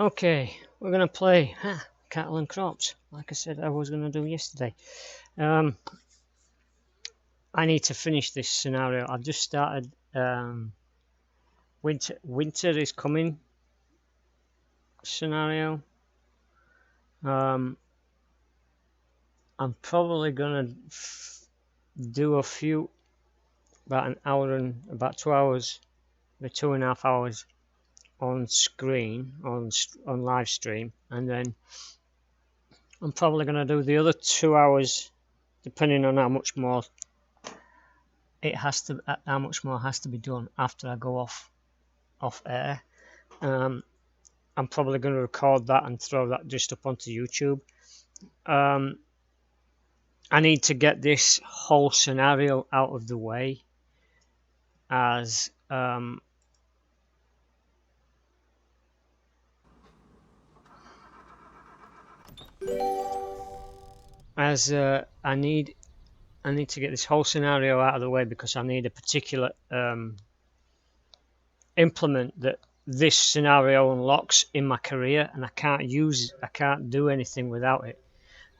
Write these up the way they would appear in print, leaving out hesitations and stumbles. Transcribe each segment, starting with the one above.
Okay, we're gonna play cattle and crops, like I said I was gonna do yesterday. I need to finish this scenario. I've just started. Winter is coming scenario. I'm probably gonna do a few, about an hour and about 2 hours, the 2.5 hours on screen on live stream, and then I'm probably gonna do the other 2 hours, depending on how much more how much more has to be done after I go off air. I'm probably going to record that and throw that just up onto YouTube. I need to get this whole scenario out of the way as I need to get this whole scenario out of the way because I need a particular implement that this scenario unlocks in my career, and I can't do anything without it.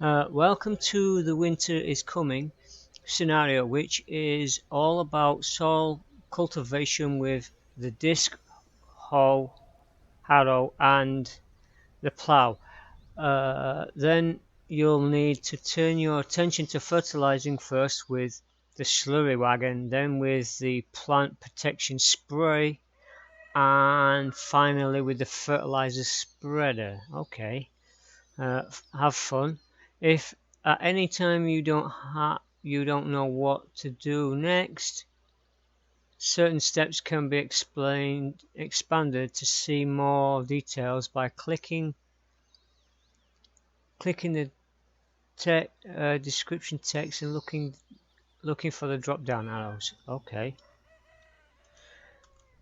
Welcome to the Winter is Coming scenario, which is all about soil cultivation with the disc, hoe, harrow, and the plough. Then you'll need to turn your attention to fertilizing first with the slurry wagon, then with the plant protection spray, and finally with the fertilizer spreader. Okay, have fun. If at any time you don't know what to do next, certain steps can be expanded to see more details by clicking the description text and looking for the drop down arrows. Okay.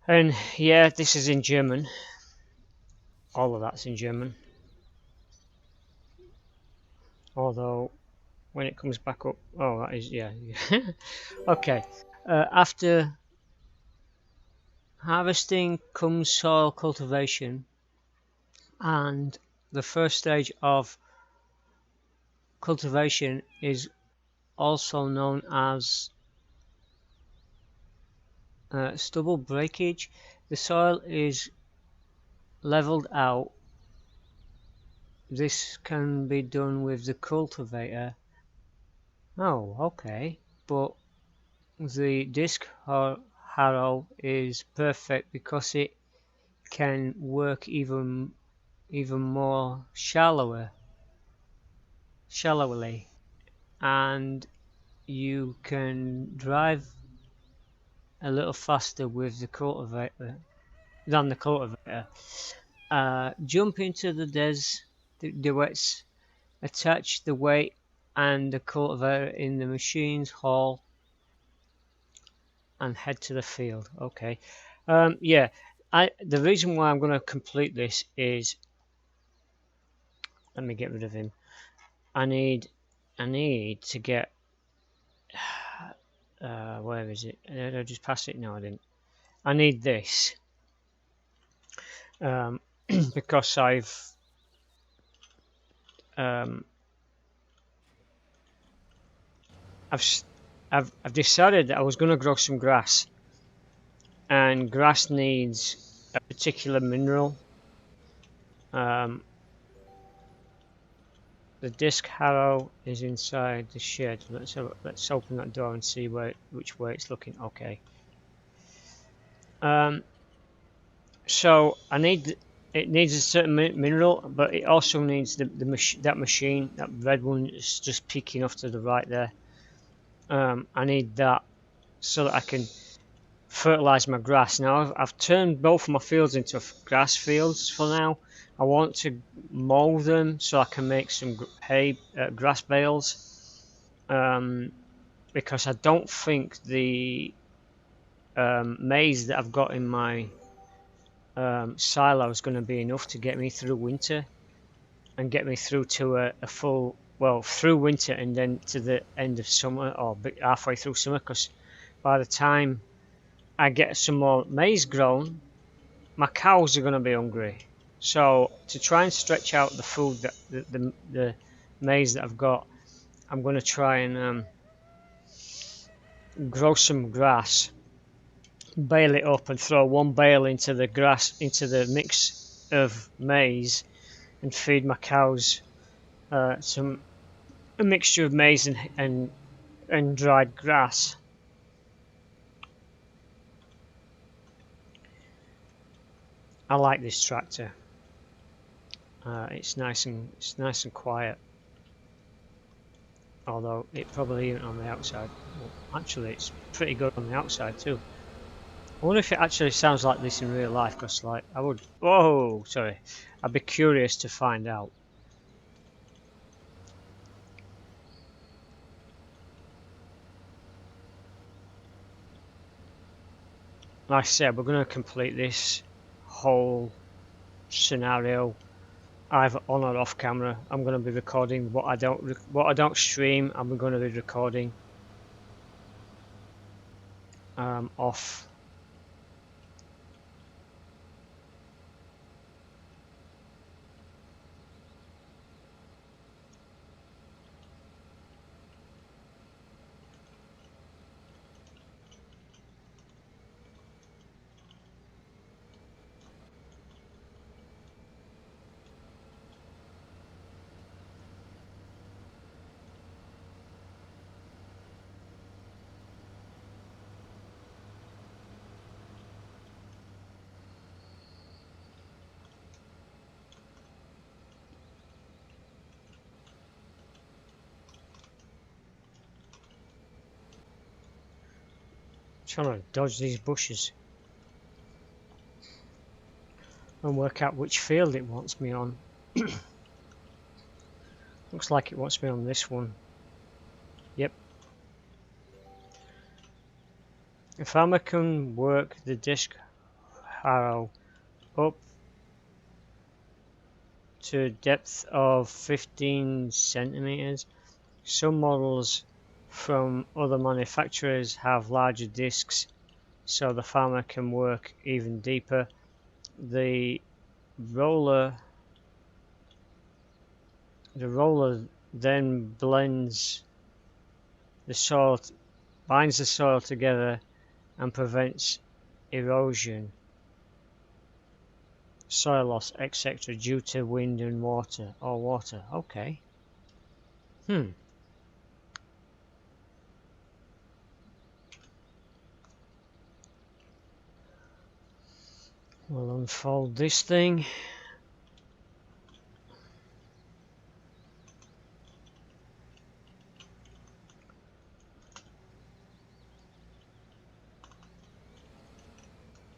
And yeah, this is in German. All of that's in German. Although when it comes back up, oh, that is, yeah. Okay. After harvesting comes soil cultivation, and the first stage of cultivation is also known as stubble breakage. The soil is leveled out. This can be done with the cultivator. Oh, okay. But the disc harrow is perfect because it can work even more shallowly, and you can drive a little faster with the cultivator than the cultivator. Jump into the wets, attach the weight and the cultivator in the machine's hall, and head to the field. Okay. Yeah. The reason why I'm going to complete this is, let me get rid of him. I need to get where is it? Did I just pass it? No, I didn't. I need this because I've decided that I was going to grow some grass, and grass needs a particular mineral. The disc harrow is inside the shed. Let's open that door and see which way it's looking. Okay. So it needs a certain mineral, but it also needs that machine, that red one is just peeking off to the right there. I need that so that I can fertilize my grass. Now I've turned both of my fields into grass fields for now. I want to mow them so I can make some grass bales, because I don't think the maize that I've got in my silo is going to be enough to get me through winter and get me through to a full, well, through winter and then to the end of summer, or halfway through summer, because by the time I get some more maize grown, my cows are going to be hungry. So to try and stretch out the food that the maize that I've got, I'm going to try and grow some grass, bale it up, and throw one bale into the grass, into the mix of maize, and feed my cows some a mixture of maize and dried grass. I like this tractor. It's nice and quiet. Although it probably isn't on the outside. Well, actually, it's pretty good on the outside too. I wonder if it actually sounds like this in real life, because like I would. Whoa, sorry. I'd be curious to find out. Like I said, we're going to complete this whole scenario either on or off camera. I'm going to be recording what I don't stream. I'm going to be recording off. Trying to dodge these bushes and work out which field it wants me on. Looks like it wants me on this one. Yep. The farmer can work the disc harrow up to a depth of 15 centimeters. Some models from other manufacturers have larger discs, so the farmer can work even deeper. The roller then binds the soil together and prevents erosion, soil loss, etc. due to wind and water. Okay. We'll unfold this thing.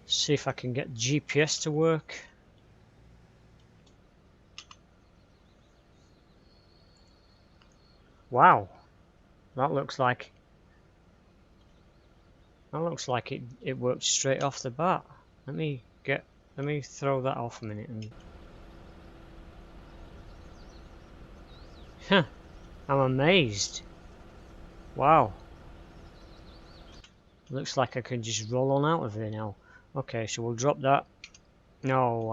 See if I can get GPS to work. Wow, that looks like it worked straight off the bat. Let me throw that off a minute and I'm amazed. Wow. Looks like I can just roll on out of here now. Okay, so we'll drop that. No,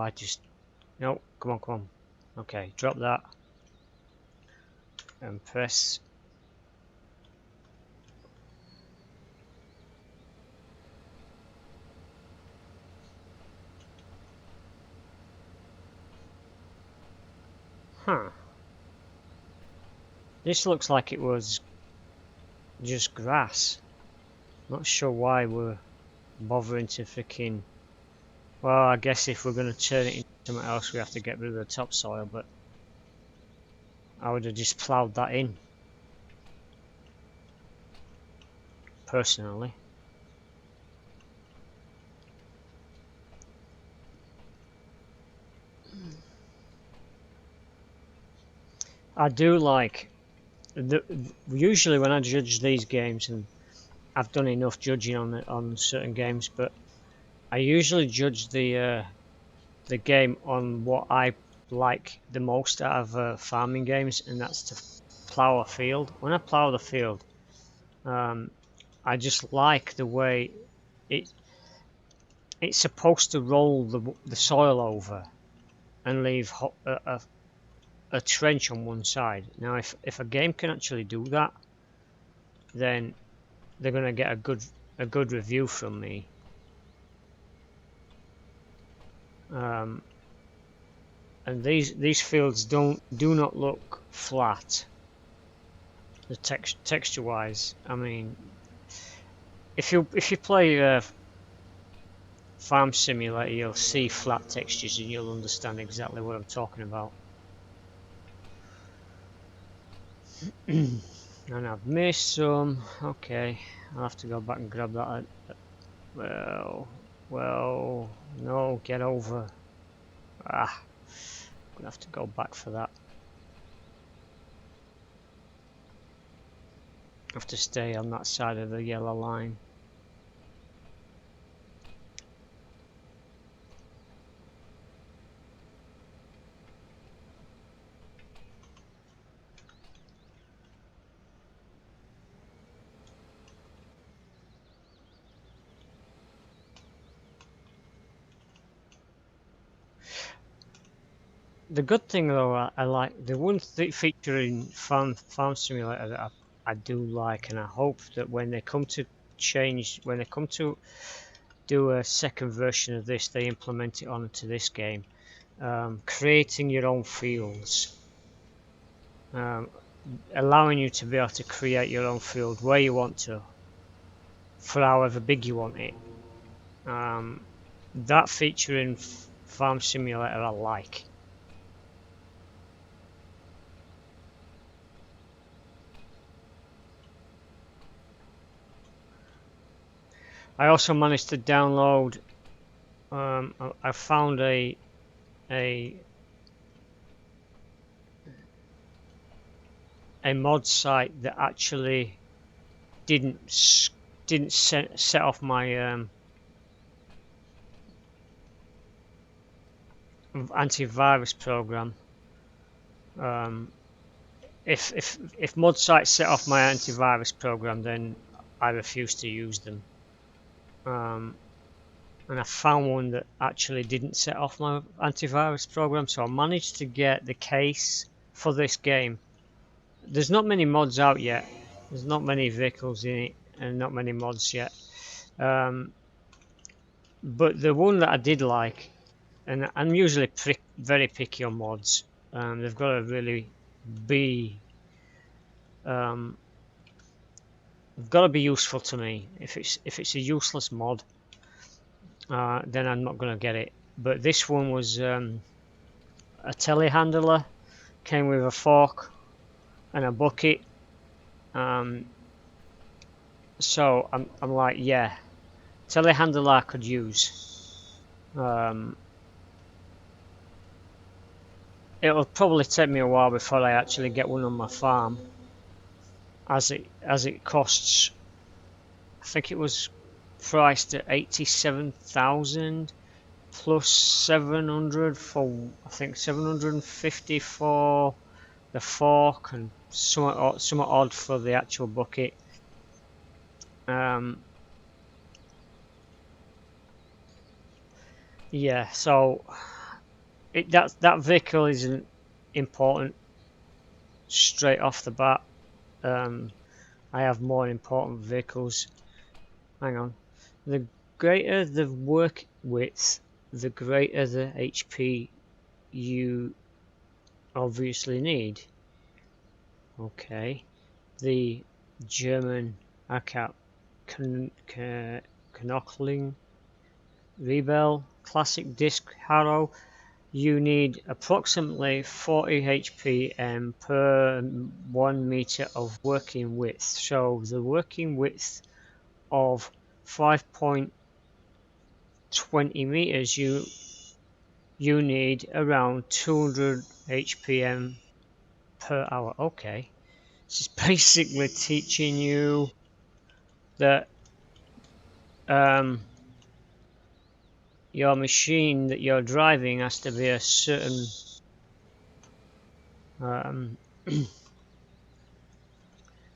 no, come on. Okay, drop that. And press. This looks like it was just grass. Not sure why we're bothering to freaking. Well, I guess if we're going to turn it into something else, we have to get rid of the topsoil, but I would have just ploughed that in. Personally. I do like. Usually when I judge these games, and I've done enough judging on certain games, but I usually judge the game on what I like the most out of farming games, and that's to plough a field. When I plough the field, I just like the way it's supposed to roll the soil over, and leave a trench on one side. Now if a game can actually do that, then they're going to get a good review from me. And these fields do not look flat. The texture wise, I mean, if you play Farm Simulator, you'll see flat textures and you'll understand exactly what I'm talking about. And I've missed some. Okay, I'll have to go back and grab that. Well, no, get over. I'm gonna have to go back for that. I have to stay on that side of the yellow line. The good thing though, I like the one feature in Farm Simulator that I do like, and I hope that when they come to do a second version of this, they implement it onto this game. Creating your own fields, allowing you to be able to create your own field where you want to, for however big you want it. That feature in Farm Simulator I like. I also managed to download. I found a mod site that actually didn't set off my antivirus program. If mod sites set off my antivirus program, then I refuse to use them. And I found one that actually didn't set off my antivirus program, so I managed to get the case for this game. There's not many mods out yet. There's not many vehicles in it, and not many mods yet. But the one that I did like, and I'm usually very picky on mods. They've got to really be they've got to be useful to me. If it's a useless mod, then I'm not going to get it. But this one was a telehandler, came with a fork and a bucket. So I'm like, yeah, telehandler I could use. It'll probably take me a while before I actually get one on my farm, as it costs. I think it was priced at 87,000 plus 700 for, I think 750 for the fork, and somewhat odd for the actual bucket. Yeah, so that vehicle isn't important straight off the bat. I have more important vehicles. Hang on. The greater the work width, the greater the HP you obviously need. Okay. The German ACAP Knockling Rebel Classic Disc Harrow. You need approximately 40 HP per 1 meter of working width. So the working width of 5.20 meters, you need around 200 HPM per hour. Okay, this is basically teaching you that your machine that you're driving has to be a certain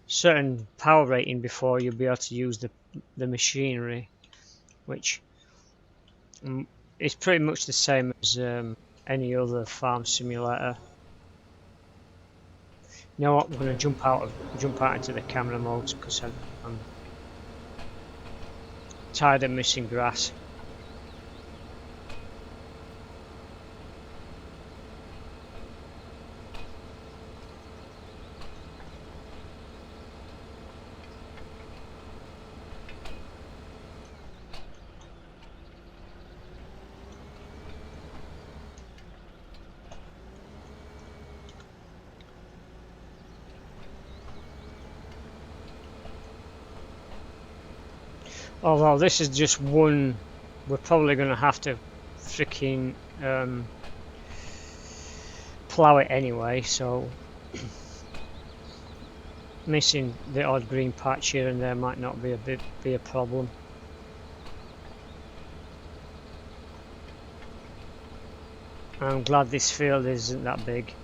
certain power rating before you'll be able to use the machinery, which is pretty much the same as any other farm simulator. You know what? I'm going to jump out into the camera mode because I'm tired of missing grass. Although this is just one, we're probably going to have to freaking plough it anyway, so missing the odd green patch here and there might not be a problem. I'm glad this field isn't that big.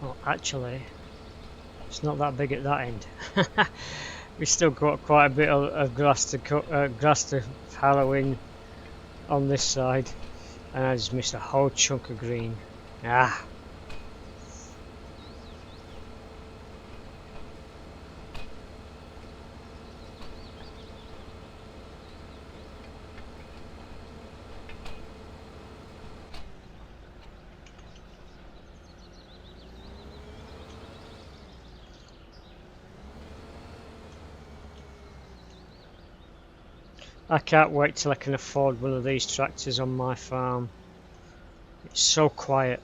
Well, actually, it's not that big at that end. We still got quite a bit of grass to Halloween on this side, and I just missed a whole chunk of green. Ah. I can't wait till I can afford one of these tractors on my farm. It's so quiet.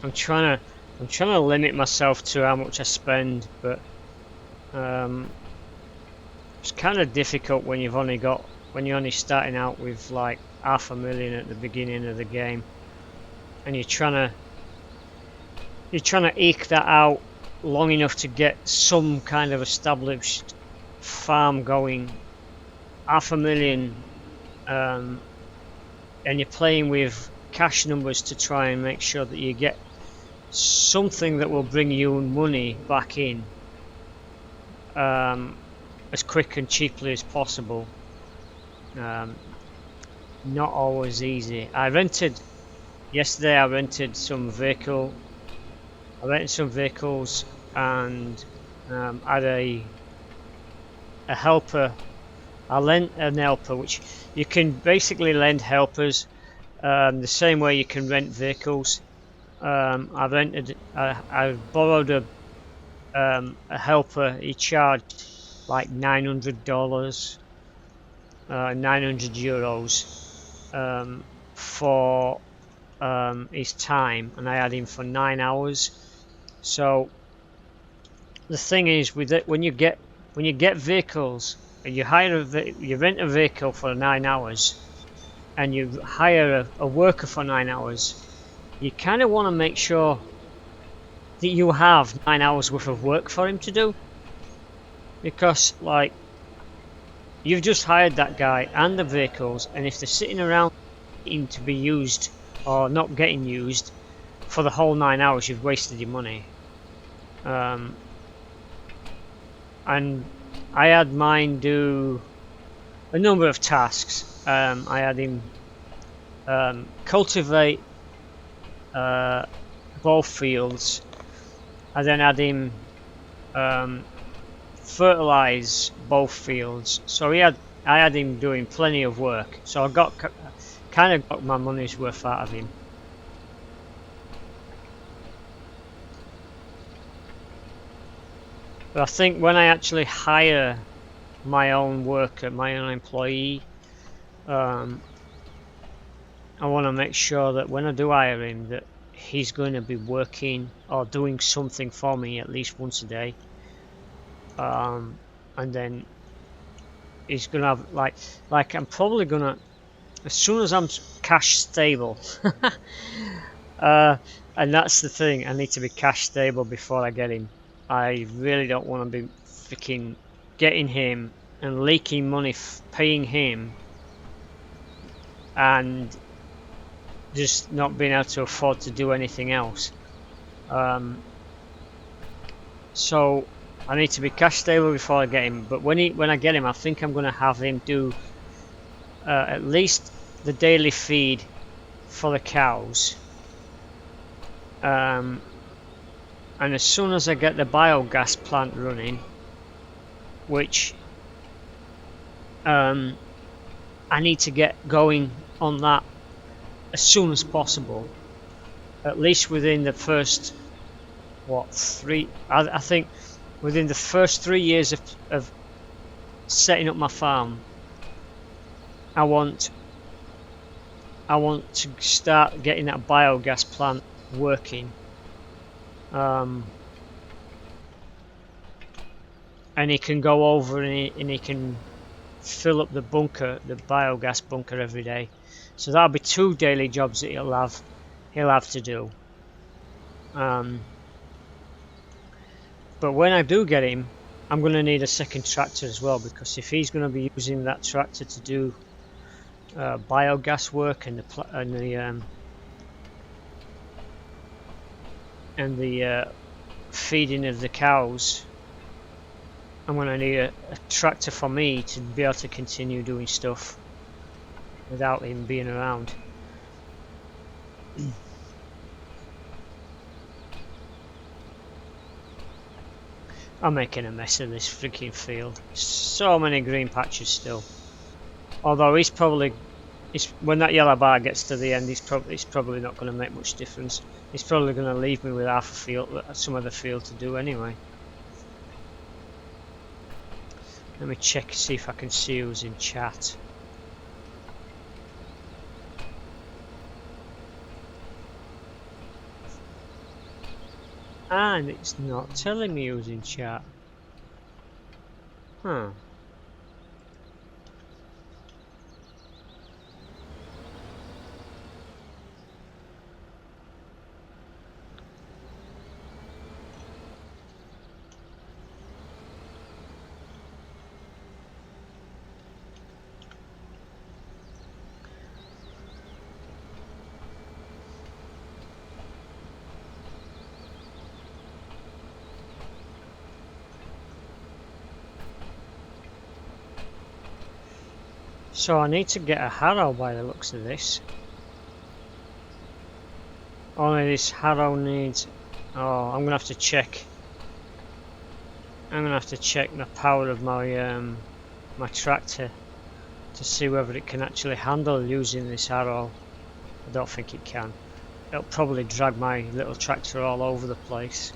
I'm trying to limit myself to how much I spend, but it's kind of difficult when you're only starting out with like $500,000 at the beginning of the game, and you're trying to eke that out long enough to get some kind of established farm going. $500,000, and you're playing with cash numbers to try and make sure that you get something that will bring you money back in as quick and cheaply as possible. Not always easy. Yesterday I rented some vehicles and had a helper. I lent an helper, which you can basically lend helpers the same way you can rent vehicles. I borrowed a helper. He charged like $900, 900 euros for his time, and I had him for 9 hours. So the thing is, with it, when you get vehicles, and you rent a vehicle for 9 hours, and you hire a worker for 9 hours, you kind of want to make sure that you have 9 hours worth of work for him to do, because like you've just hired that guy and the vehicles, and if they're sitting around waiting to be used or not getting used for the whole 9 hours, you've wasted your money. And I had mine do a number of tasks. I had him cultivate both fields. I then had him fertilize both fields. So I had him doing plenty of work. So I kind of got my money's worth out of him. But I think when I actually hire my own worker, my own employee, I want to make sure that when I do hire him, that he's going to be working or doing something for me at least once a day. And then he's going to have like I'm probably going to, as soon as I'm cash stable, and that's the thing, I need to be cash stable before I get him. I really don't want to be freaking getting him and leaking money, paying him, and just not being able to afford to do anything else. So I need to be cash stable before I get him. But when I get him, I think I'm going to have him do at least the daily feed for the cows. And as soon as I get the biogas plant running, which I need to get going on that as soon as possible, at least within the first I think within the first 3 years of setting up my farm, I want to start getting that biogas plant working, and he can go over and he can fill up the biogas bunker every day. So that'll be 2 daily jobs that he'll have to do. But when I do get him, I'm going to need a second tractor as well, because if he's going to be using that tractor to do biogas work and the feeding of the cows, I'm going to need a tractor for me to be able to continue doing stuff without him being around. I'm making a mess of this freaking field. So many green patches still. Although when that yellow bar gets to the end, it's probably not going to make much difference. He's probably going to leave me with half a field, some of the field to do anyway. Let me check, see if I can see who's in chat. And it's not telling me who's in chat. Huh. So I need to get a harrow by the looks of this. Only this harrow needs... Oh, I'm going to have to check. I'm going to have to check the power of my my tractor to see whether it can actually handle using this harrow. I don't think it can. It'll probably drag my little tractor all over the place.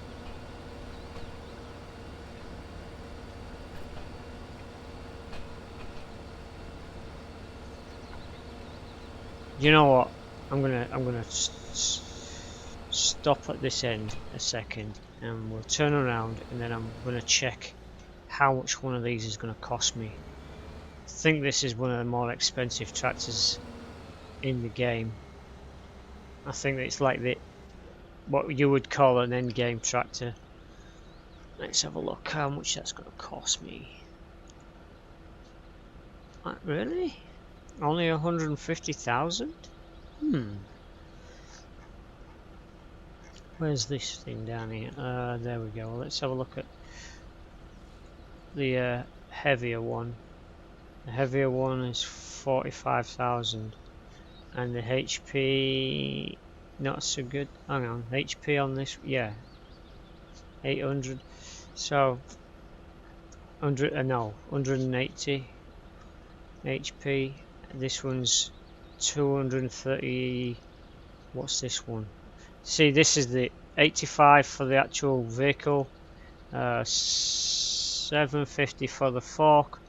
You know what? I'm gonna stop at this end a second, and we'll turn around, and then I'm gonna check how much one of these is gonna cost me. I think this is one of the more expensive tractors in the game. I think it's like what you would call an end game tractor. Let's have a look how much that's gonna cost me. Really? Only 150,000? Where's this thing down here? There we go. Let's have a look at the heavier one. The heavier one is 45,000, and the HP not so good. Hang on, HP on this, yeah, 800. So 180 HP. This one's 230. What's this one? See, this is the 85 for the actual vehicle, 750 for the fork,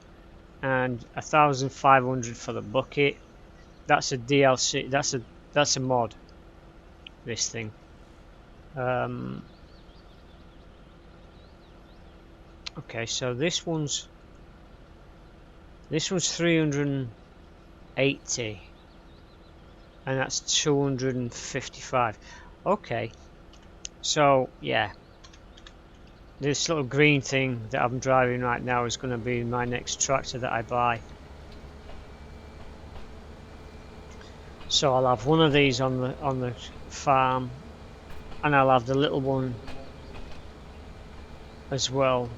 and 1,500 for the bucket. That's a DLC. That's a mod. This thing. Okay, so this one's 380, and that's 255. Okay, so yeah, this little green thing that I'm driving right now is going to be my next tractor that I buy. So I'll have one of these on the farm, and I'll have the little one as well.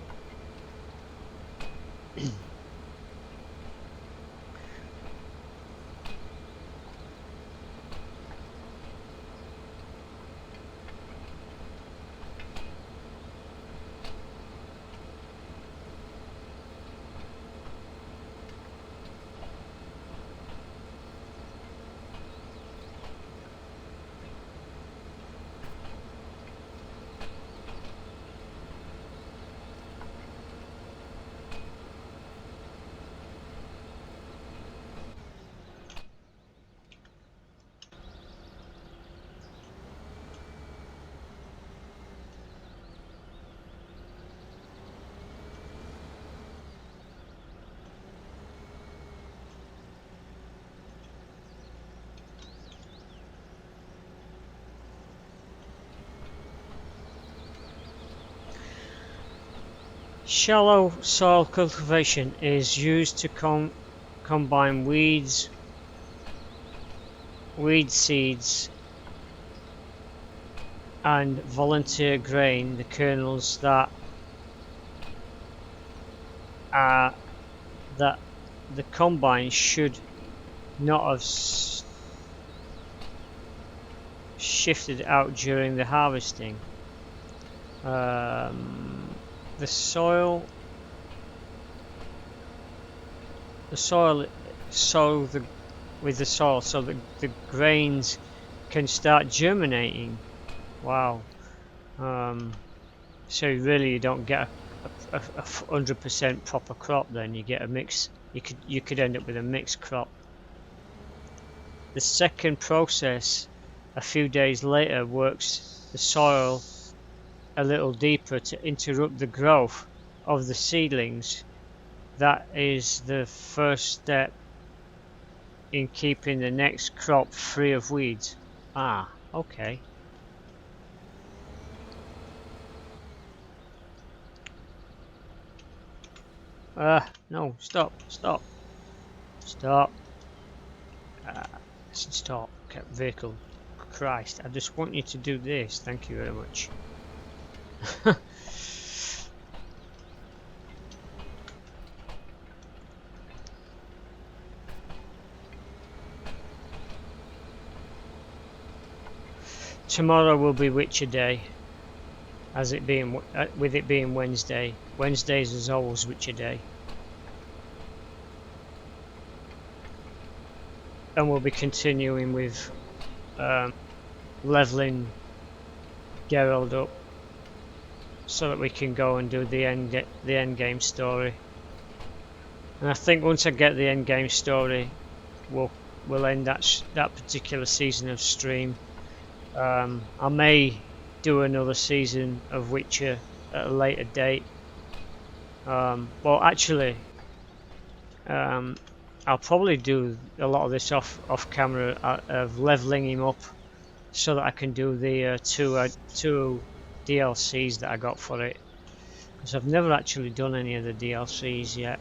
Shallow soil cultivation is used to combine weed seeds and volunteer grain, the kernels that the combine should not have shifted out during the harvesting. The soil with the soil so that the grains can start germinating. Wow. So really you don't get a 100% proper crop. Then you get a mix. You could end up with a mixed crop. The second process a few days later works the soil a little deeper to interrupt the growth of the seedlings. That is the first step in keeping the next crop free of weeds. Ah, okay. No, stop. Stop. Stop. Vehicle. Christ, I just want you to do this. Thank you very much. Tomorrow will be Witcher Day, as it being with it being Wednesday. Wednesdays is always Witcher Day, and we'll be continuing with leveling Geralt up so that we can go and do the end game story. And I think once I get the end game story, we'll end that particular season of stream. I may do another season of Witcher at a later date. Well, actually, I'll probably do a lot of this off camera of leveling him up, so that I can do the two DLCs that I got for it, because I've never actually done any of the DLCs yet.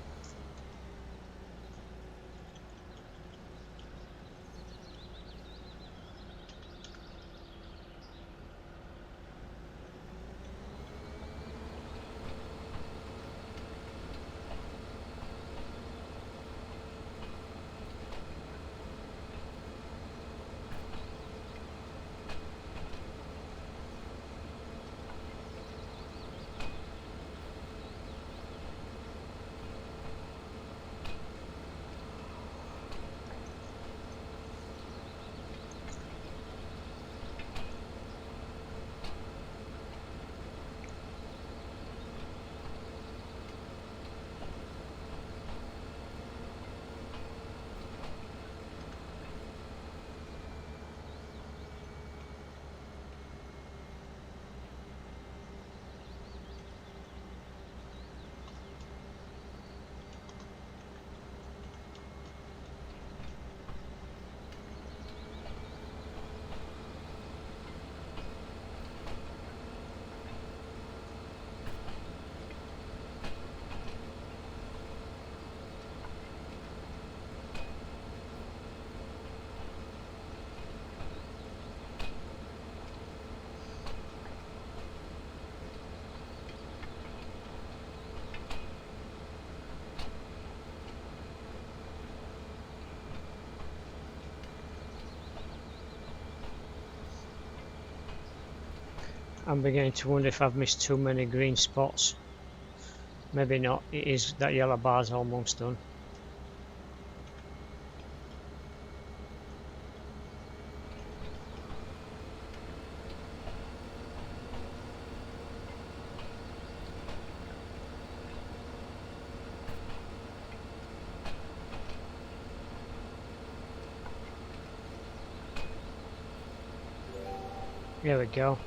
I'm beginning to wonder if I've missed too many green spots. Maybe not. It is that yellow bar's almost done. There we go.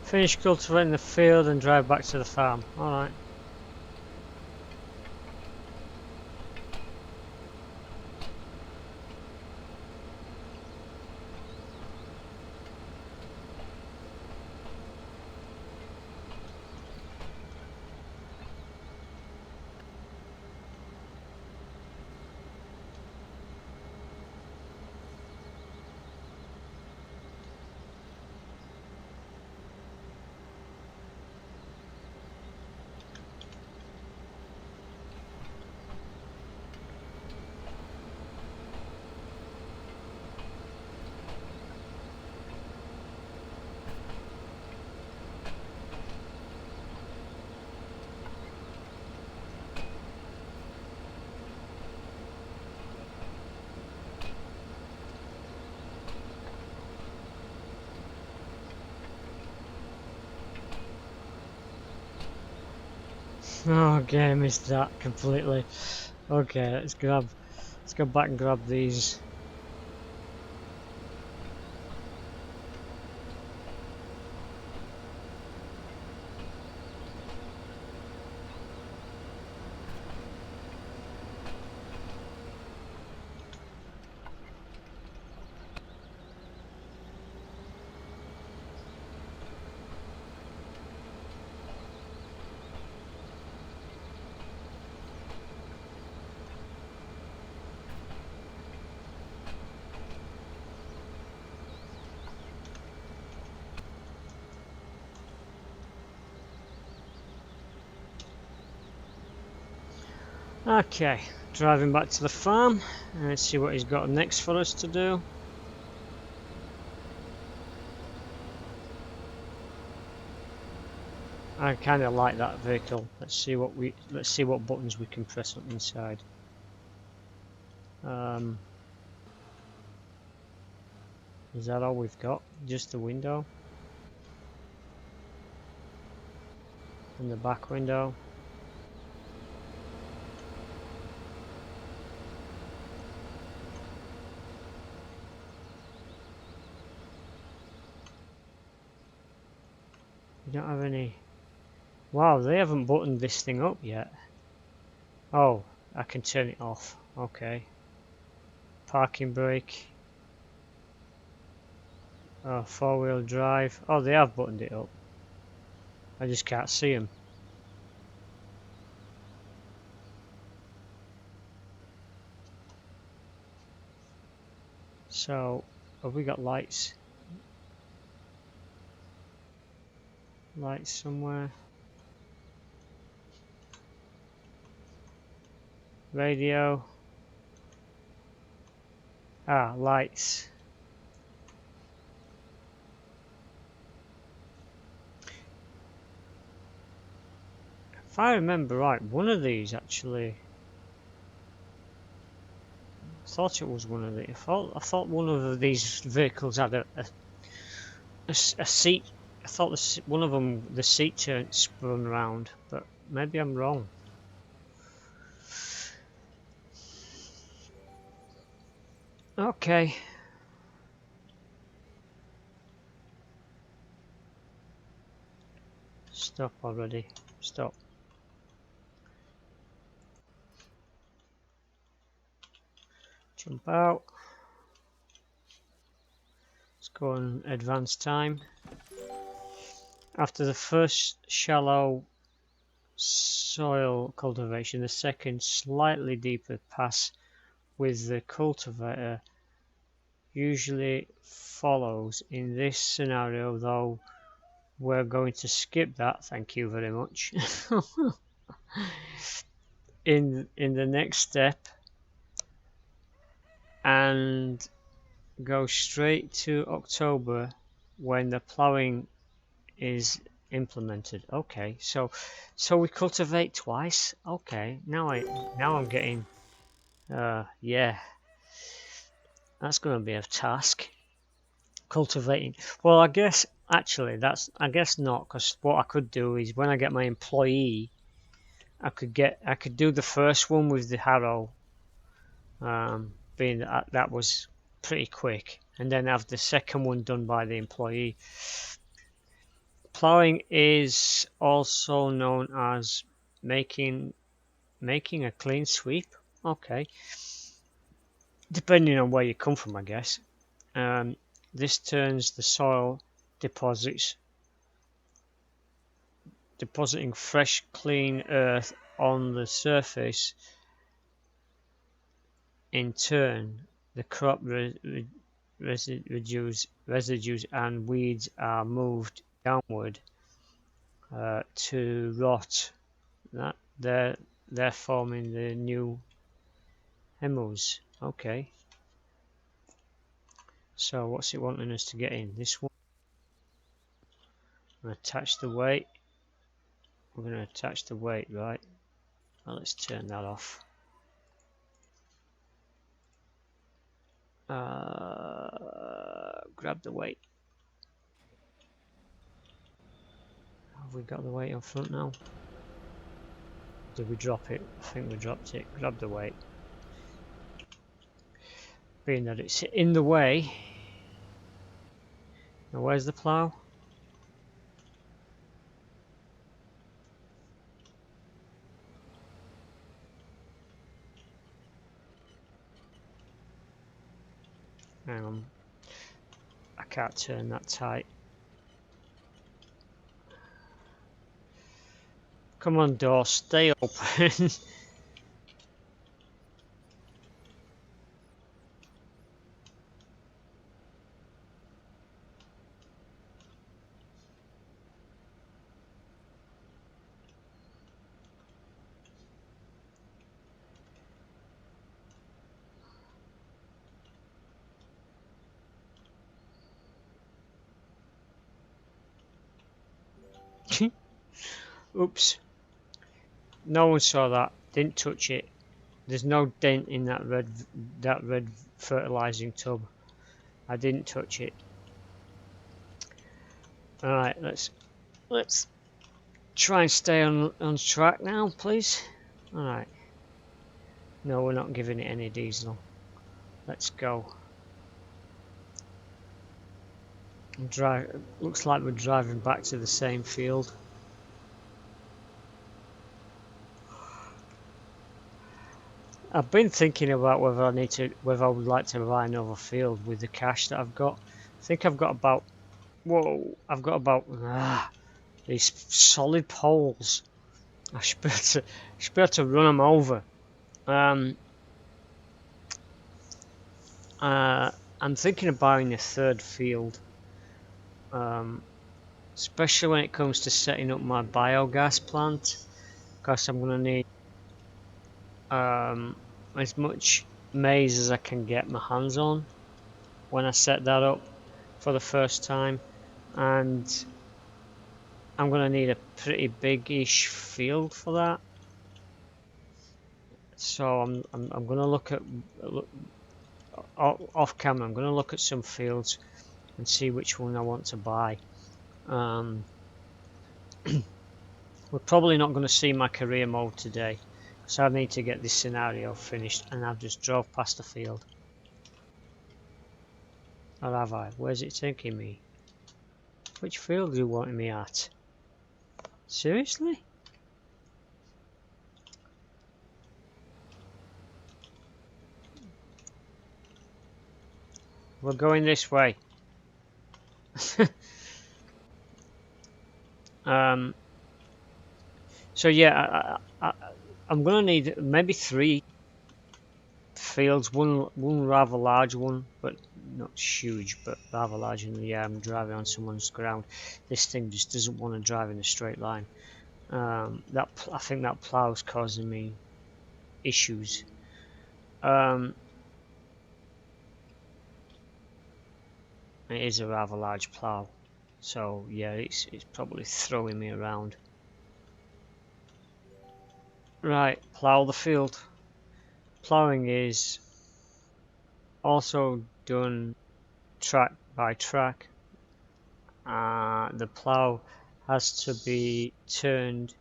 Finish cultivating the field and drive back to the farm. Alright. Oh, okay, I missed that completely. Okay, let's go back and grab these. Okay, driving back to the farm. Let's see what he's got next for us to do. I kind of like that vehicle. Let's see what buttons we can press up inside. Is that all we've got? Just the window and the back window. We don't have any. Wow, they haven't buttoned this thing up yet. Oh, I can turn it off. Okay. Parking brake. Oh, four-wheel drive. Oh, they have buttoned it up. I just can't see them. So, have we got lights? Lights somewhere. Radio. Ah, lights. If I remember right, one of these actually. I thought it was one of these. I thought one of these vehicles had a seat. I thought one of them, the seat turned spun round, but maybe I'm wrong. Okay. Stop already. Stop. Jump out. Let's go on advanced time. After the first shallow soil cultivation, the second slightly deeper pass with the cultivator usually follows. In this scenario, though, we're going to skip that. Thank you very much. in the next step, and go straight to October when the ploughing is implemented. Okay, so we cultivate twice. Okay, now I'm getting yeah, that's going to be a task. Cultivating. Well, I guess actually I guess not, because what I could do is when I get my employee, I could do the first one with the harrow, being that was pretty quick, and then have the second one done by the employee. Plowing is also known as making a clean sweep. Okay, depending on where you come from, I guess. Um, this turns the soil depositing fresh, clean earth on the surface. In turn, the crop residues and weeds are moved downward to rot. That they're forming the new humus. Okay. So what's it wanting us to get in? This one. I'm going to attach the weight. We're going to attach the weight, right? Well, let's turn that off. Grab the weight. Have we got the weight on front now? Did we drop it? I think we dropped it. Grab the weight. Being that it's in the way. Now where's the plough? Hang on. I can't turn that tight. Come on, door, stay open. Oops. No one saw that. Didn't touch it. There's no dent in that red fertilizing tub. I didn't touch it. All right, let's try and stay on track now, please. All right. No, we're not giving it any diesel. Let's go. Looks like we're driving back to the same field. I've been thinking about whether I would like to buy another field with the cash that I've got. I think I've got about, I've got about these solid poles. I should be able to run them over. I'm thinking of buying a third field, especially when it comes to setting up my biogas plant, because I'm going to need as much maize as I can get my hands on when I set that up for the first time, and I'm going to need a pretty big-ish field for that. So I'm going to look off camera. I'm going to look at some fields and see which one I want to buy. We're probably not going to see my career mode today, so I need to get this scenario finished, and I've just drove past the field. Or have I? Where's it taking me? Which field are you wanting me at? Seriously? We're going this way. So yeah, I'm gonna need maybe 3 fields, one rather large one, but not huge, but rather large. And yeah, I'm driving on someone's ground. This thing just doesn't want to drive in a straight line. I think that plough's causing me issues. It is a rather large plough. So yeah, it's probably throwing me around. Right, plough the field. Ploughing is also done track by track. The plough has to be turned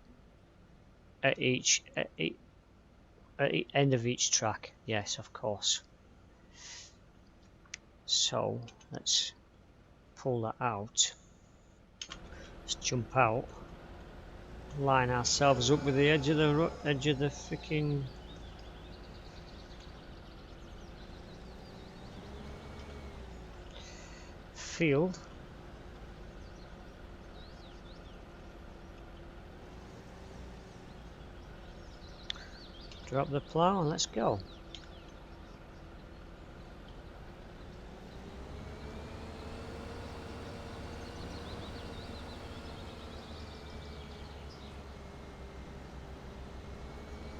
at each at the end of each track. Yes, of course. So let's pull that out. Let's jump out. Line ourselves up with the edge of the freaking field. Drop the plough and let's go.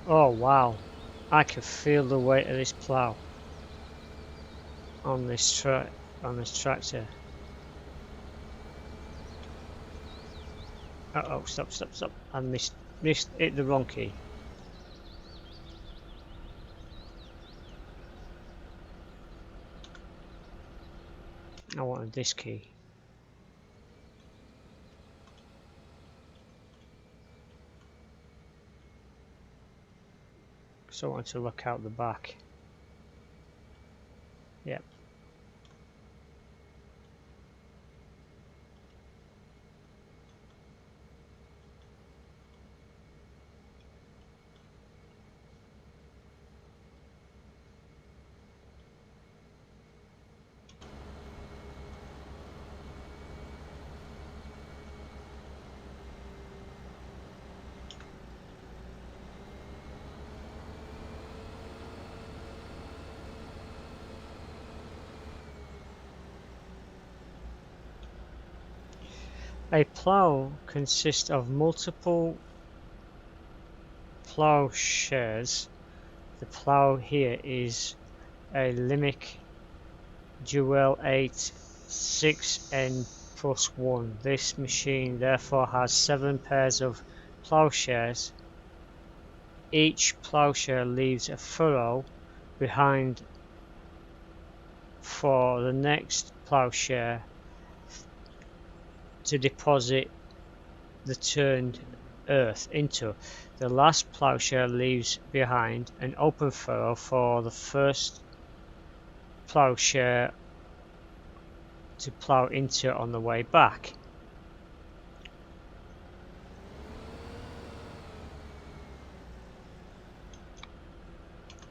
Oh wow, I can feel the weight of this plough on this tractor. Uh oh, stop. I missed hit the wrong key. I wanted this key. So I want to look out the back. Yep. A plough consists of multiple ploughshares. The plough here is a Limerick Duel 8 6N plus 1. This machine therefore has 7 pairs of ploughshares. Each ploughshare leaves a furrow behind for the next ploughshare to deposit the turned earth into. The last ploughshare leaves behind an open furrow for the first ploughshare to plough into on the way back.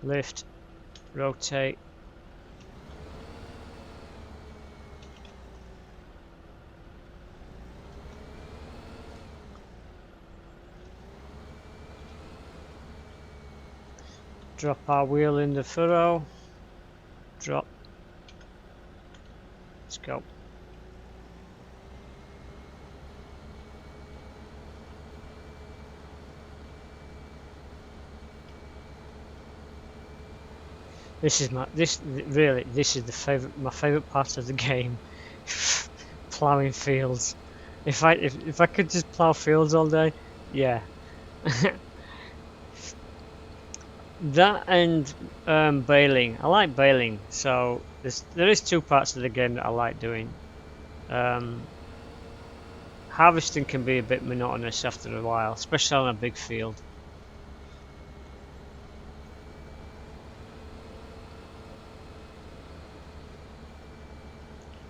Lift, rotate. Drop our wheel in the furrow. Drop. Let's go. This is my this is my favorite part of the game. Plowing fields. If I could just plow fields all day, yeah. That and baling. I like baling. So there is 2 parts of the game that I like doing. Harvesting can be a bit monotonous after a while, especially on a big field.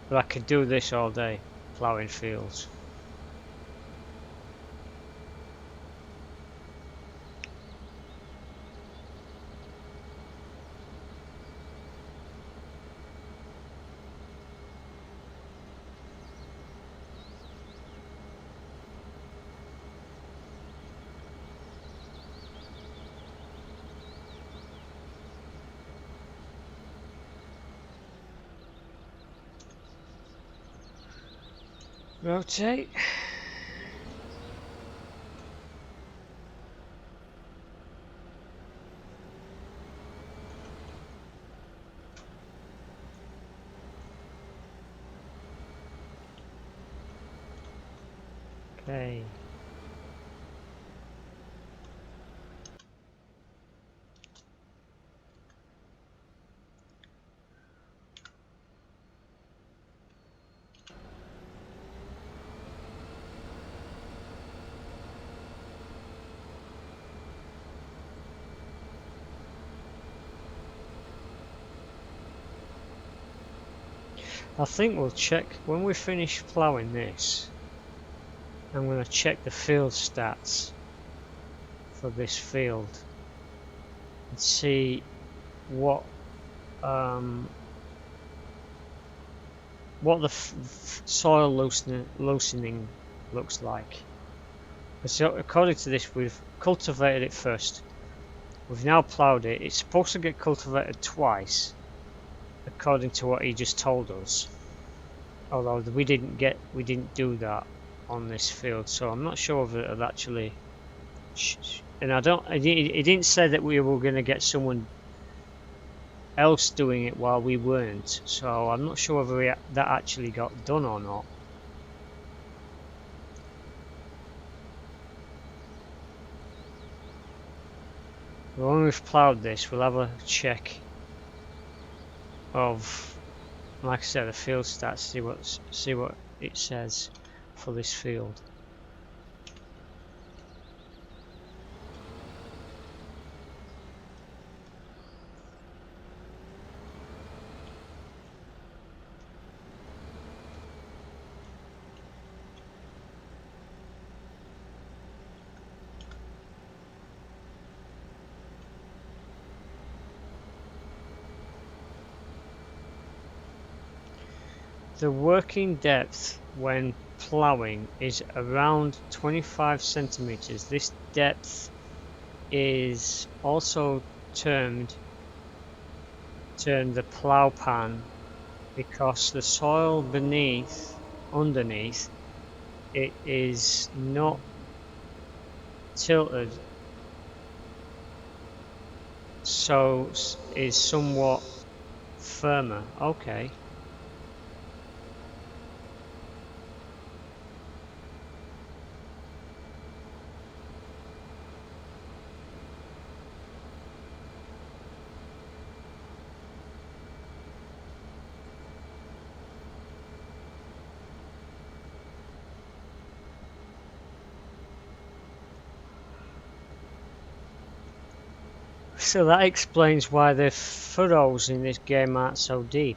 But I could do this all day, ploughing fields. Rotate. Okay. I think we'll check when we finish ploughing this. I'm going to check the field stats for this field and see what the soil loosening looks like. So according to this, we've cultivated it first. We've now ploughed it. It's supposed to get cultivated twice, according to what he just told us. Although we didn't do that on this field, so I'm not sure if it actually. And It didn't say that we were going to get someone else doing it while we weren't. So I'm not sure whether that actually got done or not. When we've ploughed this, we'll have a check of, like I said, the field stats. See what it says for this field. The working depth when ploughing is around 25 centimeters. This depth is also termed the plough pan because the soil underneath it is not tilted, so is somewhat firmer. Okay. So that explains why the furrows in this game aren't so deep.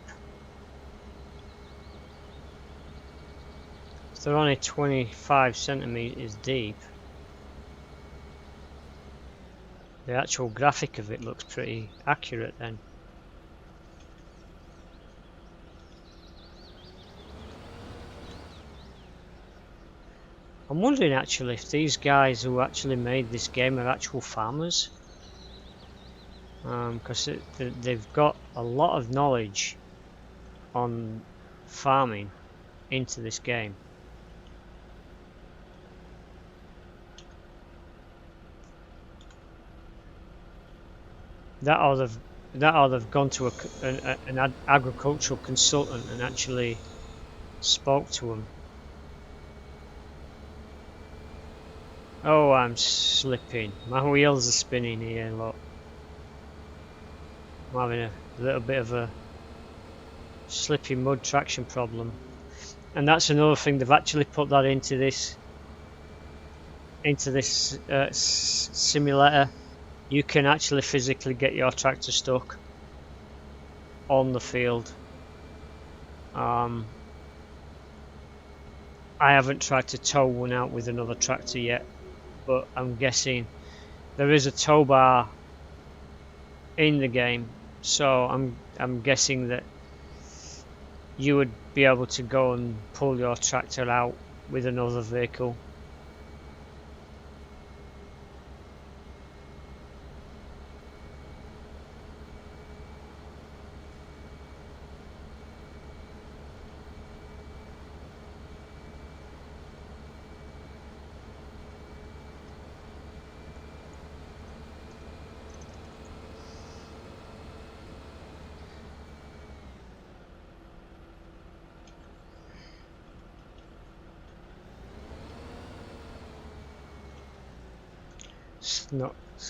If they're only 25 centimeters deep, the actual graphic of it looks pretty accurate then. I'm wondering actually if these guys who actually made this game are actual farmers. Because they've got a lot of knowledge on farming into this game. That or they've gone to an agricultural consultant and actually spoke to him. Oh, I'm slipping. My wheels are spinning here, look. I'm having a little bit of a slippy mud traction problem. And that's another thing, they've actually put that into this simulator. You can actually physically get your tractor stuck on the field. I haven't tried to tow one out with another tractor yet, but I'm guessing there is a tow bar in the game, so I'm guessing that you would be able to go and pull your tractor out with another vehicle.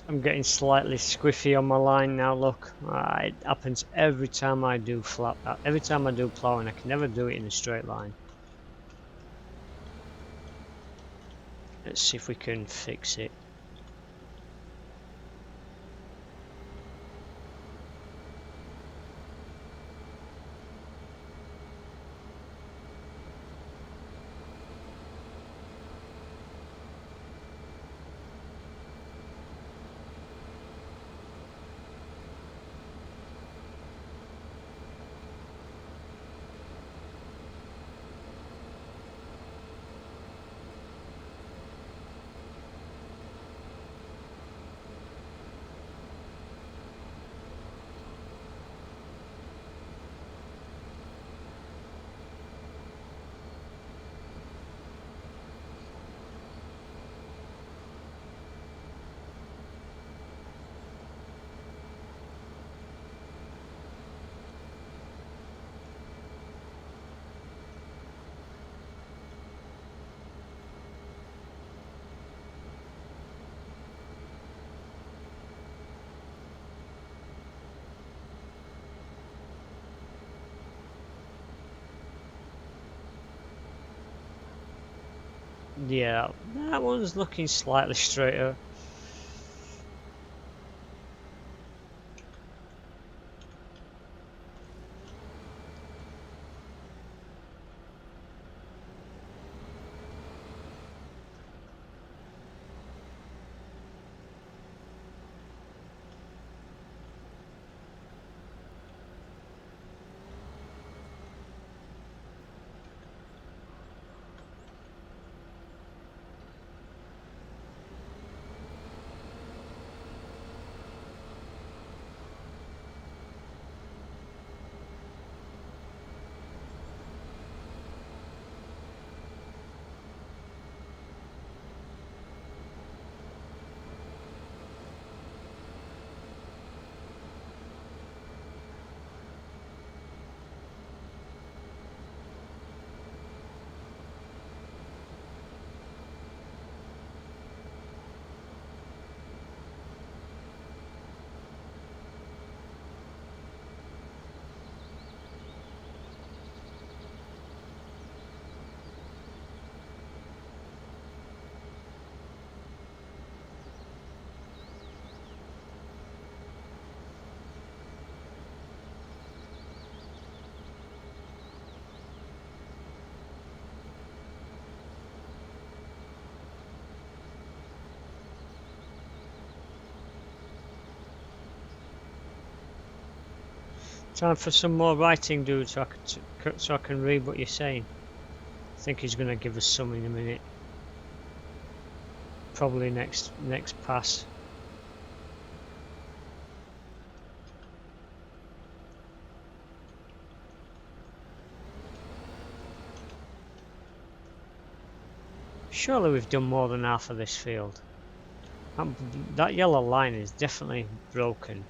I'm getting slightly squiffy on my line now. Look, it happens every time I do every time I do ploughing. I can never do it in a straight line. Let's see if we can fix it. Yeah, that one's looking slightly straighter. Time for some more writing, dude, so I can read what you're saying. I think he's going to give us some in a minute. Probably next pass. Surely we've done more than half of this field. That yellow line is definitely broken.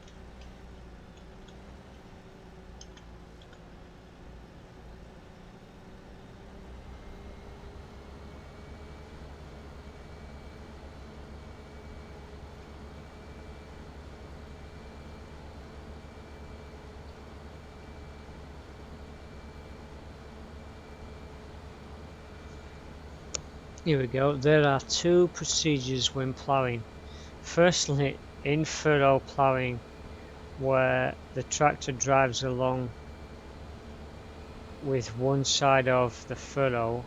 Here we go. There are two procedures when ploughing. Firstly, in furrow ploughing, where the tractor drives along with one side of the furrow,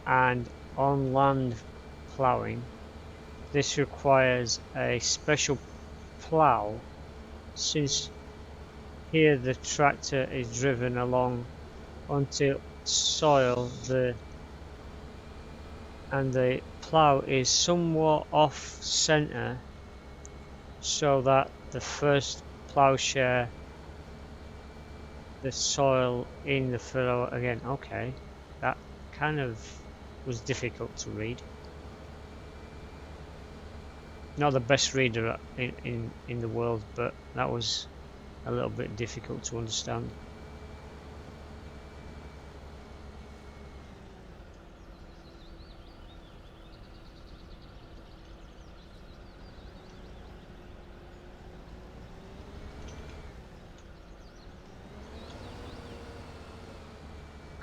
and on land ploughing, this requires a special plough, since here the tractor is driven along onto soil and the plough is somewhat off center, so that the first ploughshare the soil in the furrow again. Okay, that kind of was difficult to read. Not the best reader in the world, but that was a little bit difficult to understand.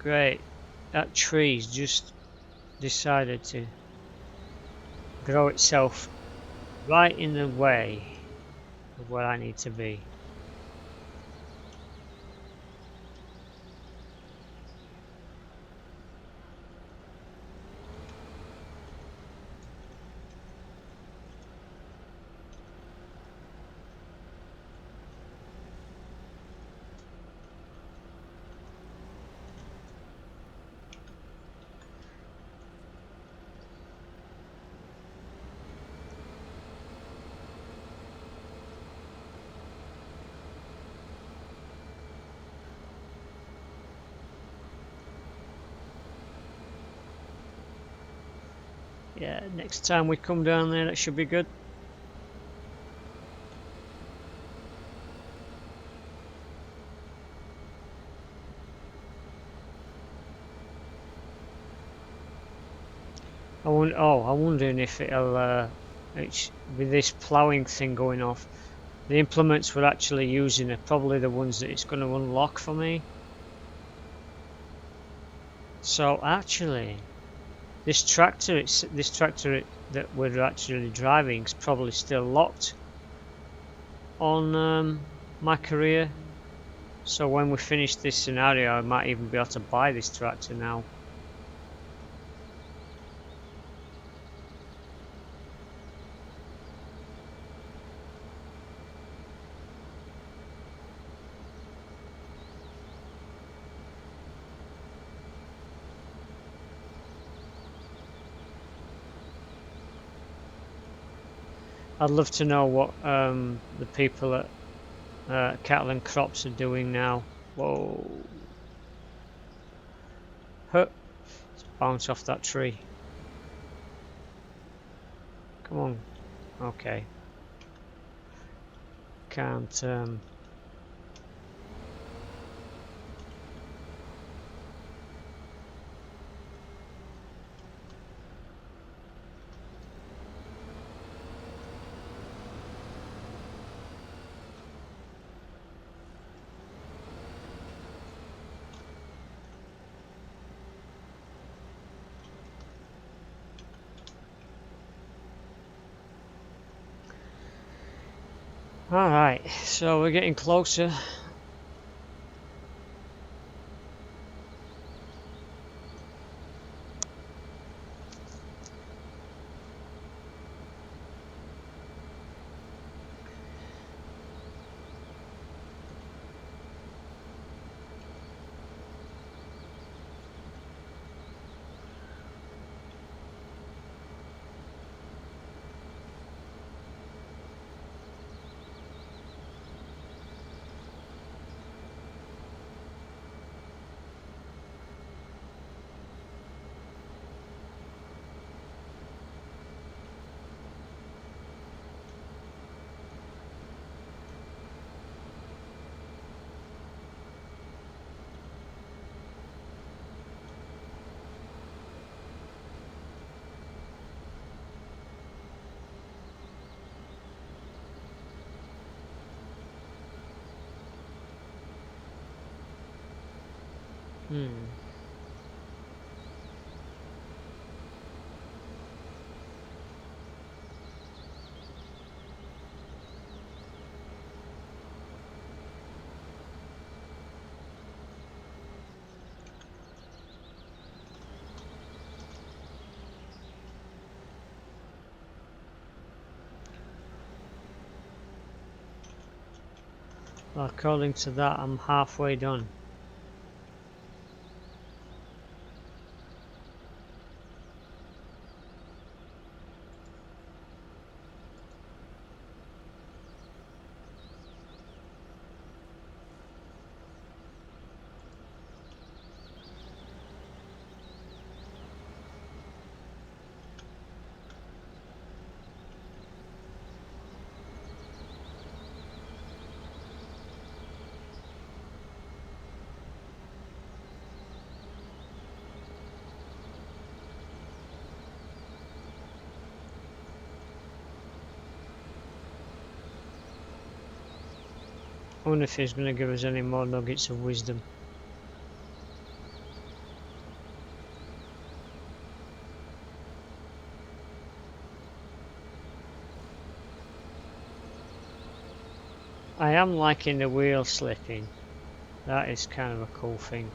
Great. That tree's just decided to grow itself right in the way of where I need to be. Yeah, next time we come down there, that should be good. I'm wondering if it'll, with this ploughing thing going off, the implements we're actually using are probably the ones that it's going to unlock for me. So actually, this tractor that we're actually driving is probably still locked on my career. So when we finish this scenario, I might even be able to buy this tractor now. I'd love to know what the people at Cattle and Crops are doing now. Whoa. Huh. Let's bounce off that tree. Come on. Okay. Can't Alright, so we're getting closer. Well, according to that, I'm halfway done. I wonder if he's going to give us any more nuggets of wisdom. I am liking the wheel slipping. That is kind of a cool thing.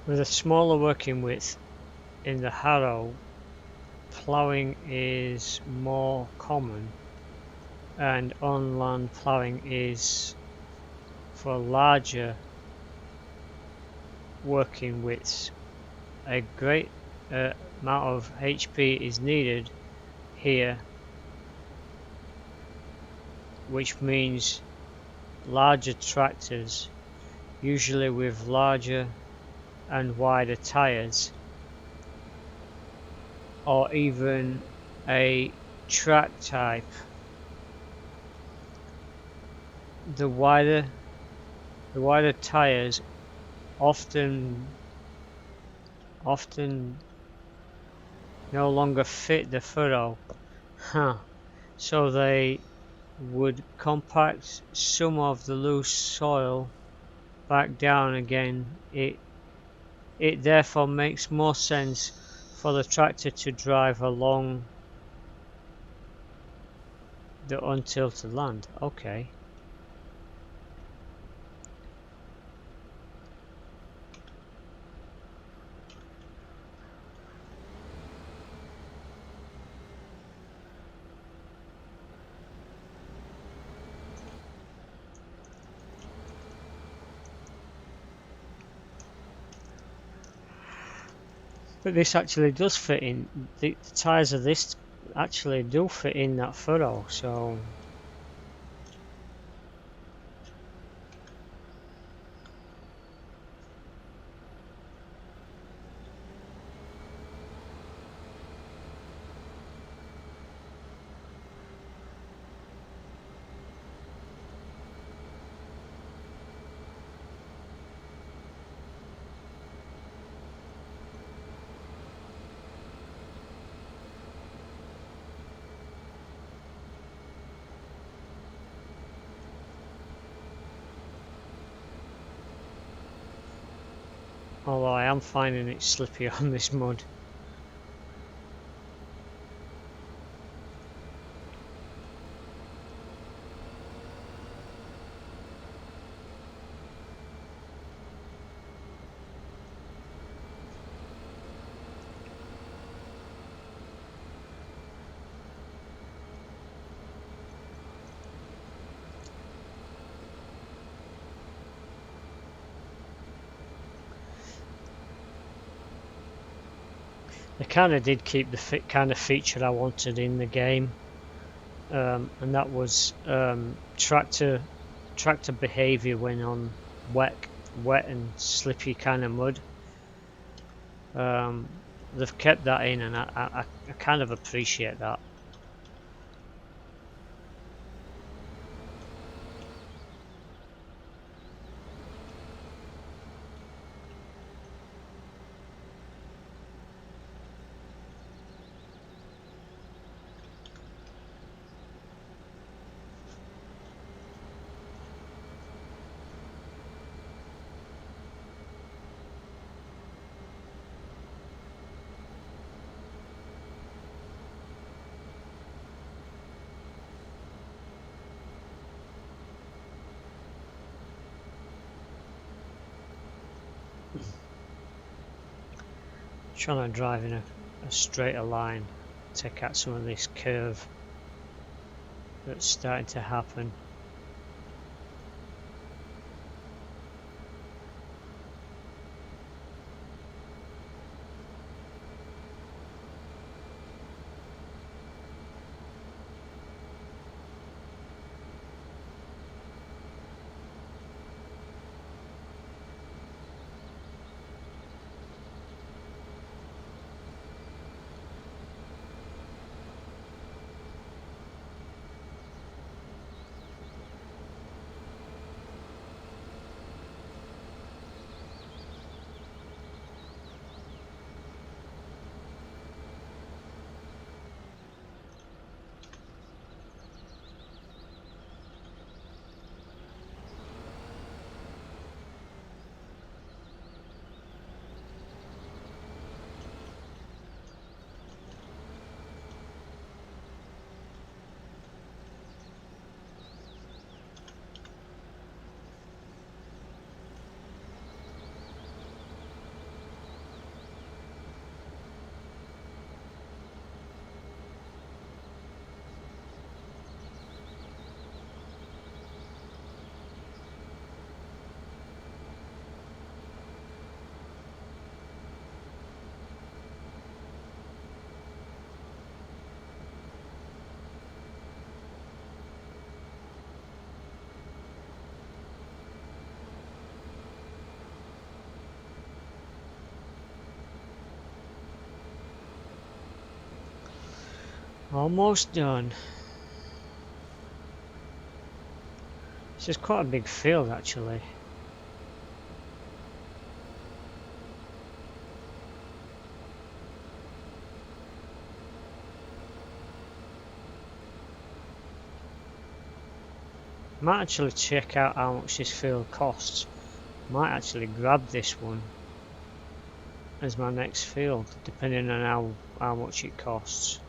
With a smaller working width in the harrow, ploughing is more common, and on-land ploughing is for larger working widths. A great amount of HP is needed here, which means larger tractors, usually with larger and wider tires, or even a track type. The wider tires often no longer fit the furrow, so they would compact some of the loose soil back down again. It therefore makes more sense for the tractor to drive along the untilted land. Okay. But this actually does fit in. The tyres of this actually do fit in that furrow, so although I am finding it slippy on this mud. They kind of did keep the kind of feature I wanted in the game, and that was tractor behavior when on wet and slippy kind of mud. They've kept that in, and I kind of appreciate that. Trying to drive in a straighter line, take out some of this curve that's starting to happen. Almost done. This is quite a big field actually. Might actually check out how much this field costs. Might actually grab this one as my next field, depending on how much it costs.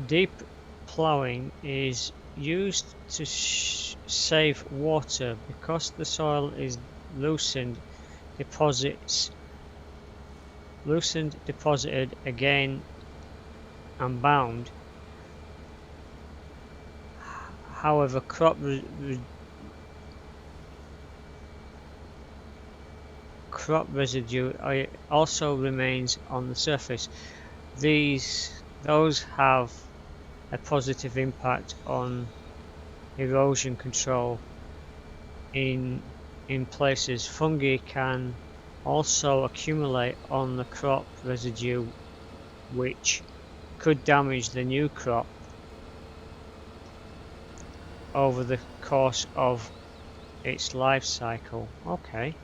Deep ploughing is used to save water because the soil is loosened, deposited again and bound. However, crop residue also remains on the surface. Those have a positive impact on erosion control in in places. Fungi can also accumulate on the crop residue, which could damage the new crop over the course of its life cycle. Okay.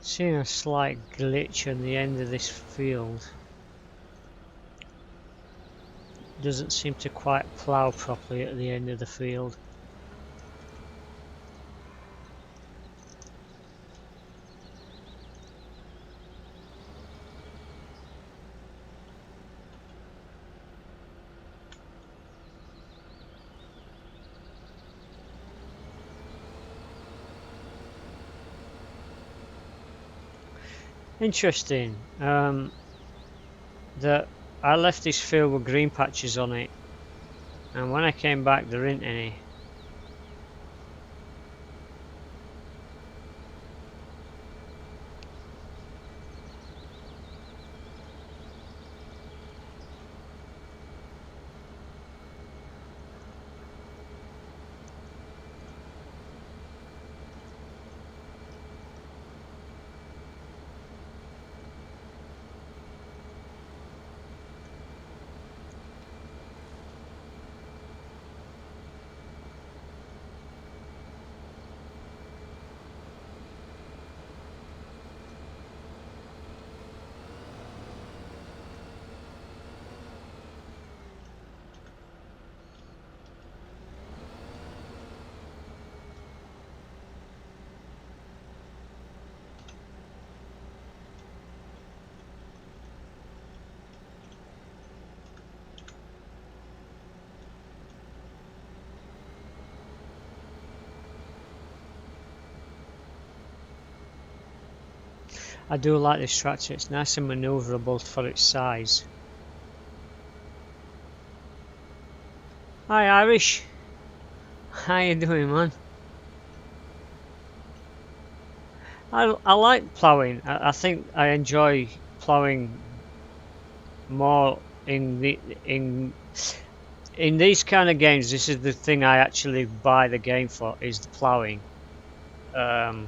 Seeing a slight glitch on the end of this field. Doesn't seem to quite plough properly at the end of the field. Interesting. That I left this field with green patches on it, and when I came back there ain't any. I do like this tractor, it's nice and manoeuvrable for its size. Hi Irish, how you doing, man? I like ploughing. I think I enjoy ploughing more in these kind of games. This is the thing I actually buy the game for, is the ploughing. And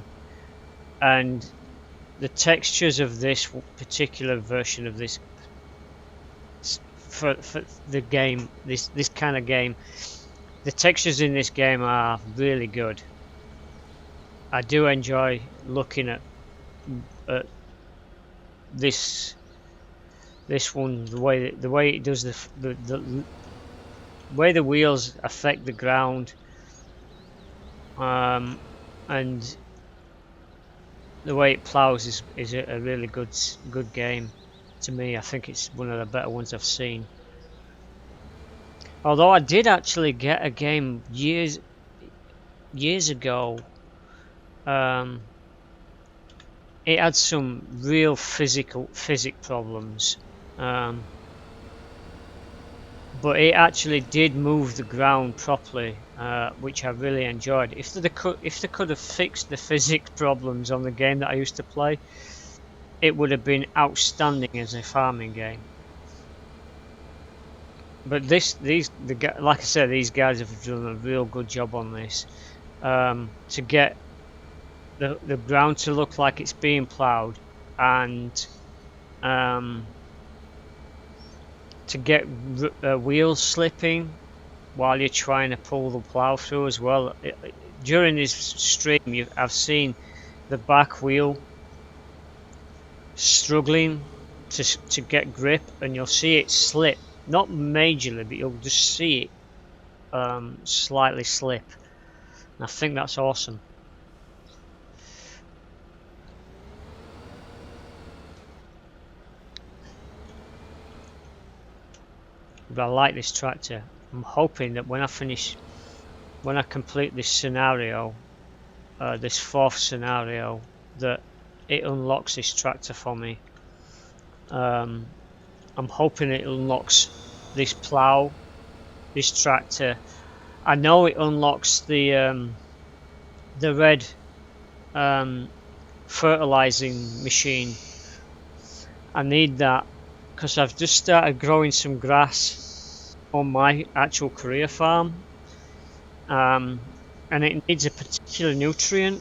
the textures of this particular version of this for the game, this kind of game, the textures in this game are really good. I do enjoy looking at this one, the way it does the way the wheels affect the ground, and the way it ploughs is a really good game to me. I think it's one of the better ones I've seen. Although I did actually get a game years ago. It had some real physics problems, but it actually did move the ground properly, which I really enjoyed. If they could have fixed the physics problems on the game that I used to play, it would have been outstanding as a farming game. But like I said, these guys have done a real good job on this, to get the ground to look like it's being ploughed, and to get wheels slipping while you're trying to pull the plough through as well. During this stream, I've seen the back wheel struggling to get grip, and you'll see it slip, not majorly, but you'll just see it slightly slip. And I think that's awesome. But I like this tractor. I'm hoping that when I complete this scenario, this fourth scenario, that it unlocks this tractor for me. I'm hoping it unlocks this plough, this tractor. I know it unlocks the red fertilizing machine. I need that because I've just started growing some grass on my actual career farm, and it needs a particular nutrient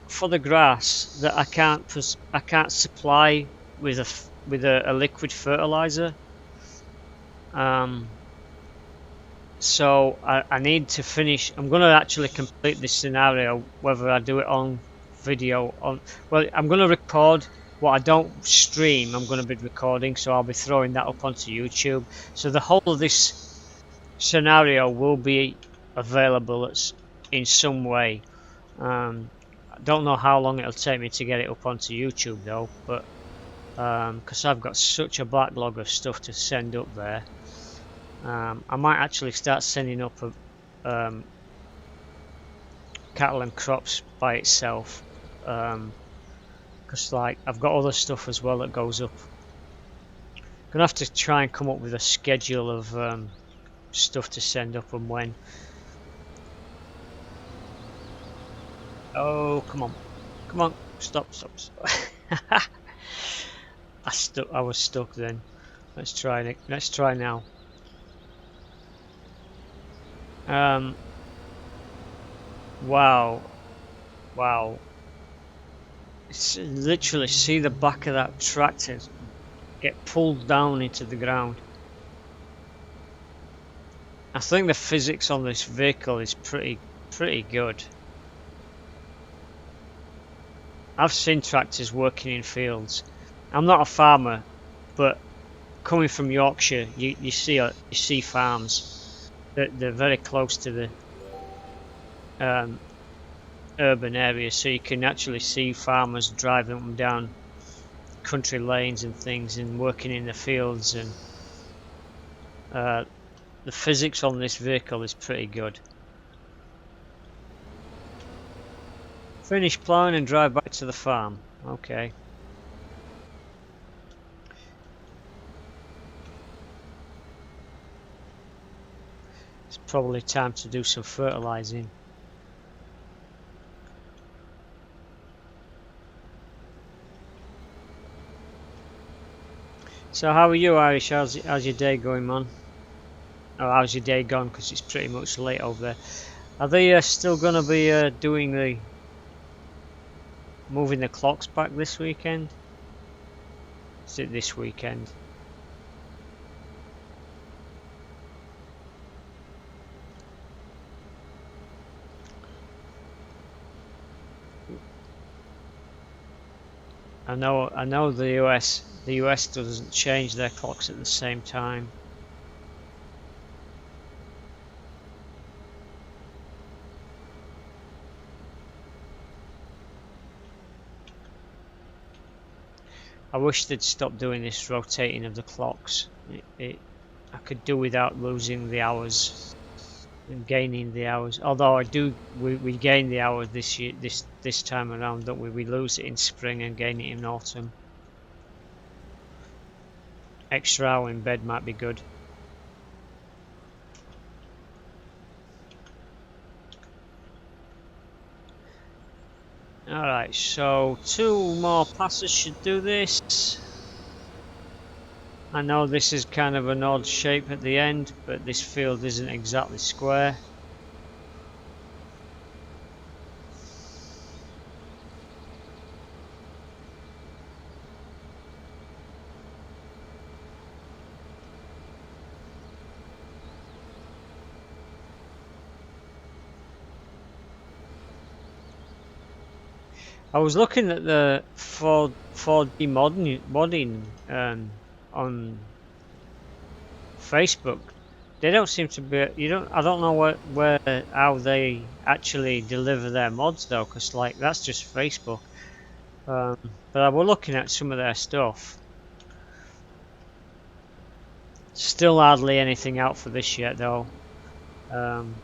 for the grass that I can't supply with a liquid fertilizer. So I need to finish. I'm going to actually complete this scenario, whether I do it on video. Well, I'm going to record what I don't stream. I'm going to be recording, so I'll be throwing that up onto YouTube. So the whole of this scenario will be available in some way. I don't know how long it'll take me to get it up onto YouTube though, but because I've got such a backlog of stuff to send up there. I might actually start sending up cattle and crops by itself, because like I've got other stuff as well that goes up. Gonna have to try and come up with a schedule of stuff to send up and when. Oh, come on, stop. I was stuck then. Let's try now. Wow. Literally see the back of that tractor get pulled down into the ground. I think the physics on this vehicle is pretty good. I've seen tractors working in fields. I'm not a farmer, but coming from Yorkshire, you see farms. They're very close to the urban areas, so you can actually see farmers driving them down country lanes and things and working in the fields, and the physics on this vehicle is pretty good. Finish ploughing and drive back to the farm. Okay. It's probably time to do some fertilizing. So how are you, Irish? How's your day going, man? Or how's your day gone? Because it's pretty much late over there. Are they still going to be doing moving the clocks back this weekend? Is it this weekend? I know the US doesn't change their clocks at the same time. I wish they'd stop doing this rotating of the clocks. I could do without losing the hours and gaining the hours. Although we gain the hours this year, this time around, don't we? We lose it in spring and gain it in autumn. Extra hour in bed might be good. Alright, so 2 more passes should do this. I know this is kind of an odd shape at the end, but this field isn't exactly square. I was looking at the 4D modding on Facebook. They don't seem to be. I don't know where how they actually deliver their mods though, because like that's just Facebook. Um, but I was looking at some of their stuff. Still hardly anything out for this yet though. Um,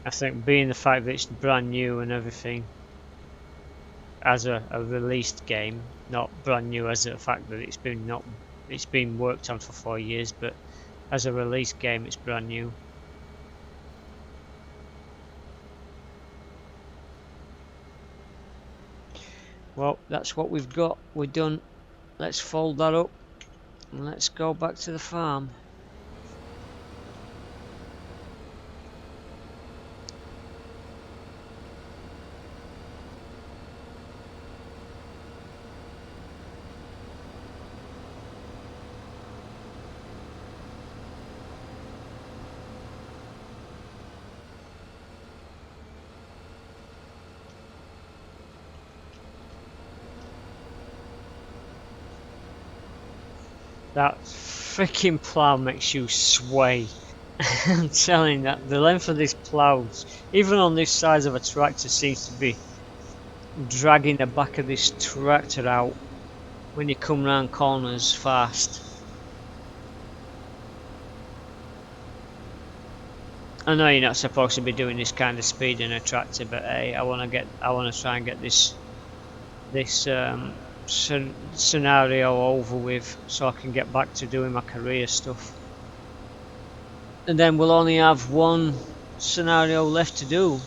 I think being the fact that it's brand new and everything as a released game, not brand new as the fact that it's been worked on for 4 years, but as a release game it's brand new. Well, that's what we've got. We're done. Let's fold that up and let's go back to the farm. That freaking plough makes you sway. I'm telling you that the length of these ploughs, even on this size of a tractor, seems to be dragging the back of this tractor out when you come round corners fast. I know you're not supposed to be doing this kind of speed in a tractor, but hey, I want to try and get this scenario over with so I can get back to doing my career stuff. And then we'll only have one scenario left to do,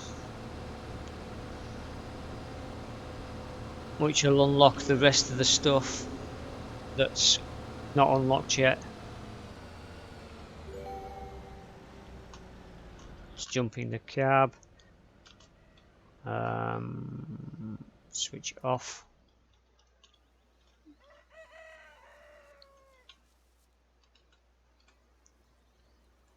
which will unlock the rest of the stuff that's not unlocked yet. Let's jump in the cab. Switch off.